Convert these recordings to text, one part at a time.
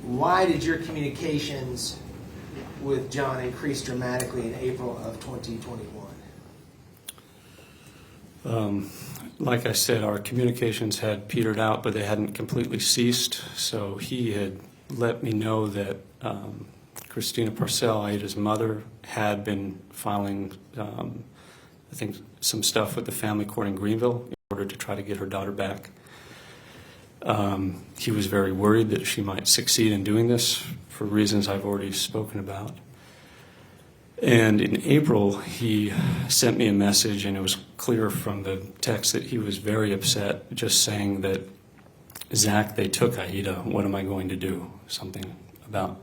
why did your communications with John increase dramatically in April of 2021? Like I said, our communications had petered out, but they hadn't completely ceased. So he had let me know that Christina Parcell, Aida's mother, had been filing, I think, some stuff with the family court in Greenville in order to try to get her daughter back. He was very worried that she might succeed in doing this for reasons I've already spoken about. And in April, he sent me a message, and it was clear from the text that he was very upset, just saying that, Zach, they took Aida. What am I going to do? Something about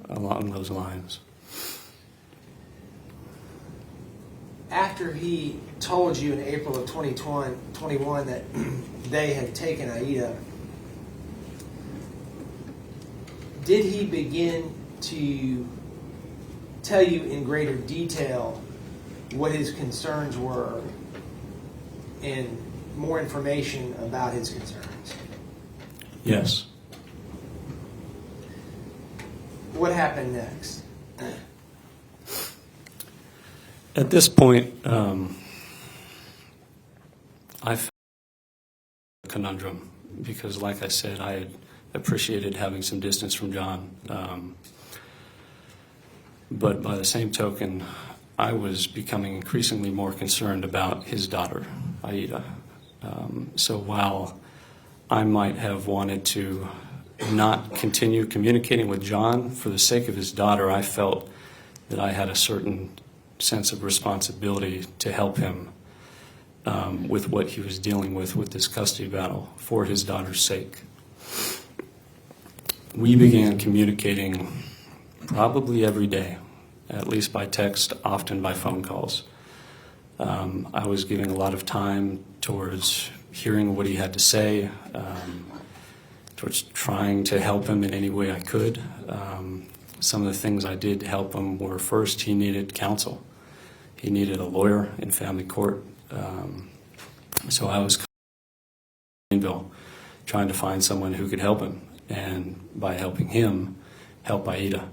along those lines. After he told you in April of 2021 that they had taken Aida, did he begin to tell you in greater detail what his concerns were and more information about his concerns? Yes. What happened next? At this point, I felt a conundrum because, like I said, I had appreciated having some distance from John. But by the same token, I was becoming increasingly more concerned about his daughter, Aida. So while I might have wanted to not continue communicating with John for the sake of his daughter, I felt that I had a certain sense of responsibility to help him with what he was dealing with this custody battle for his daughter's sake. We began communicating probably every day, at least by text, often by phone calls. I was giving a lot of time towards hearing what he had to say, towards trying to help him in any way I could. Some of the things I did to help him were, first, he needed counsel. He needed a lawyer in family court. So I was in Greenville trying to find someone who could help him, and by helping him, help Aida.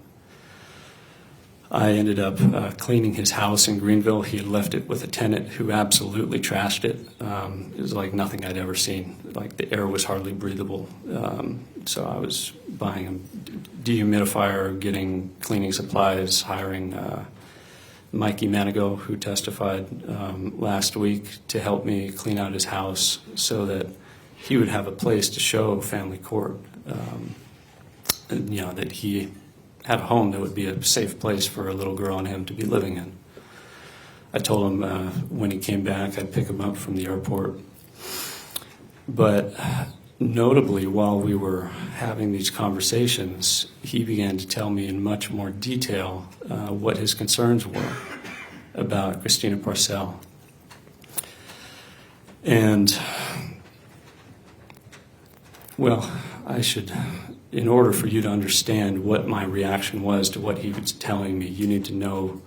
I ended up cleaning his house in Greenville. He had left it with a tenant who absolutely trashed it. It was like nothing I'd ever seen. Like the air was hardly breathable. So I was buying a dehumidifier, getting cleaning supplies, hiring Mikey Manigo, who testified last week, to help me clean out his house so that he would have a place to show family court, that he had a home that would be a safe place for a little girl and him to be living in. I told him when he came back I'd pick him up from the airport. But notably, while we were having these conversations, he began to tell me in much more detail what his concerns were about Christina Parcell. And, well, in order for you to understand what my reaction was to what he was telling me, you need to know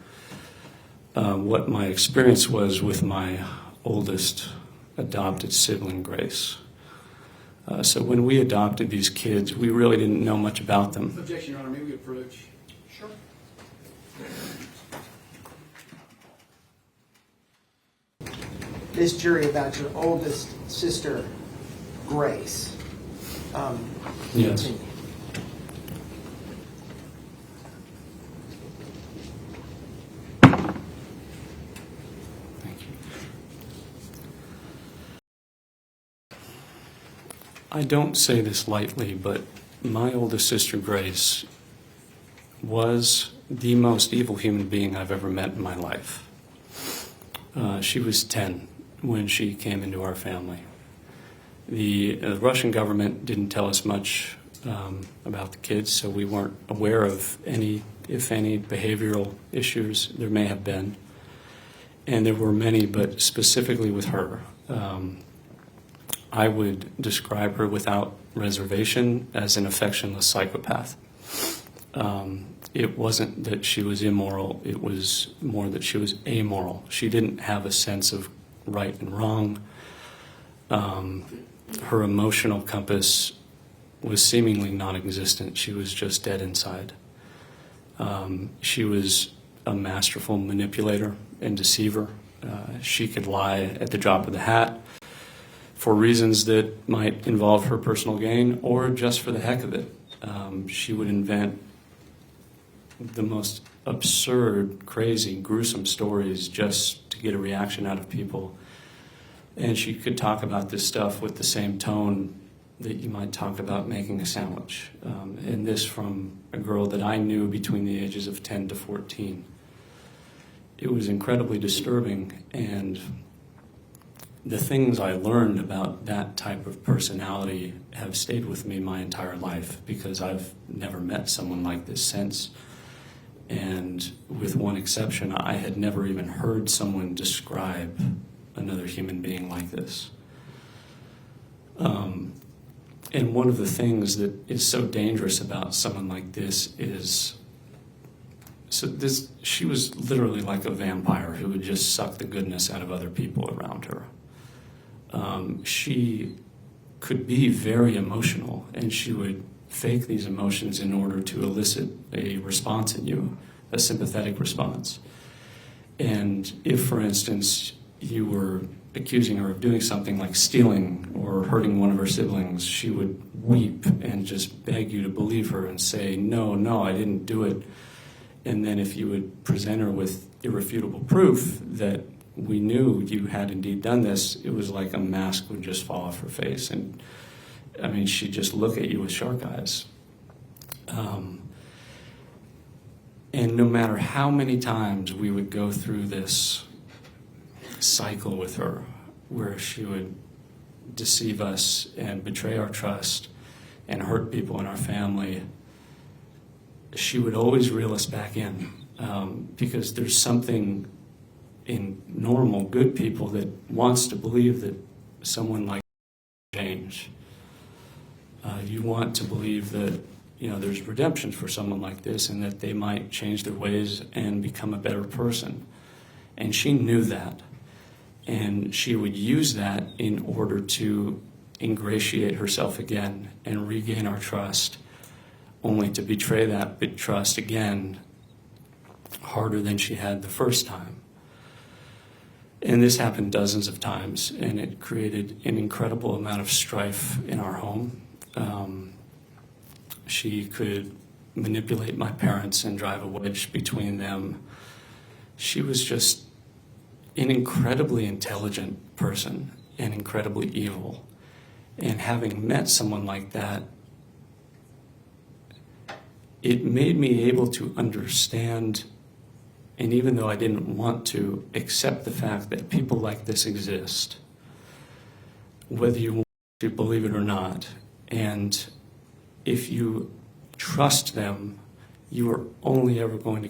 what my experience was with my oldest adopted sibling, Grace. So when we adopted these kids, we really didn't know much about them. Objection, Your Honor. May we approach? Sure. This jury about your oldest sister, Grace. Yes. Continue. Thank you. I don't say this lightly, but my oldest sister, Grace, was the most evil human being I've ever met in my life. She was 10 when she came into our family. The Russian government didn't tell us much about the kids, so we weren't aware of any, if any, behavioral issues there may have been. And there were many, but specifically with her. I would describe her without reservation as an affectionless psychopath. It wasn't that she was immoral, it was more that she was amoral. She didn't have a sense of right and wrong. Her emotional compass was seemingly non-existent. She was just dead inside. She was a masterful manipulator and deceiver. She could lie at the drop of the hat for reasons that might involve her personal gain or just for the heck of it. She would invent the most absurd, crazy, gruesome stories just to get a reaction out of people. And she could talk about this stuff with the same tone that you might talk about making a sandwich. And this from a girl that I knew between the ages of 10 to 14. It was incredibly disturbing, and the things I learned about that type of personality have stayed with me my entire life, because I've never met someone like this since. And with one exception, I had never even heard someone describe another human being like this. And one of the things that is so dangerous about someone like this is, she was literally like a vampire who would just suck the goodness out of other people around her. She could be very emotional, and she would fake these emotions in order to elicit a response in you, a sympathetic response. And if, for instance, you were accusing her of doing something like stealing or hurting one of her siblings, she would weep and just beg you to believe her and say, no, I didn't do it. And then if you would present her with irrefutable proof that we knew you had indeed done this, it was like a mask would just fall off her face. And I mean, she'd just look at you with shark eyes. And no matter how many times we would go through this cycle with her, where she would deceive us and betray our trust and hurt people in our family, she would always reel us back in, because there's something in normal, good people that wants to believe that someone like change. You want to believe that there's redemption for someone like this, and that they might change their ways and become a better person. And she knew that. And she would use that in order to ingratiate herself again and regain our trust, only to betray that trust again harder than she had the first time. And this happened dozens of times, and it created an incredible amount of strife in our home. She could manipulate my parents and drive a wedge between them. She was just an incredibly intelligent person and incredibly evil. And having met someone like that, it made me able to understand, and even though I didn't want to, accept the fact that people like this exist, whether you want to believe it or not. And if you trust them, you are only ever going to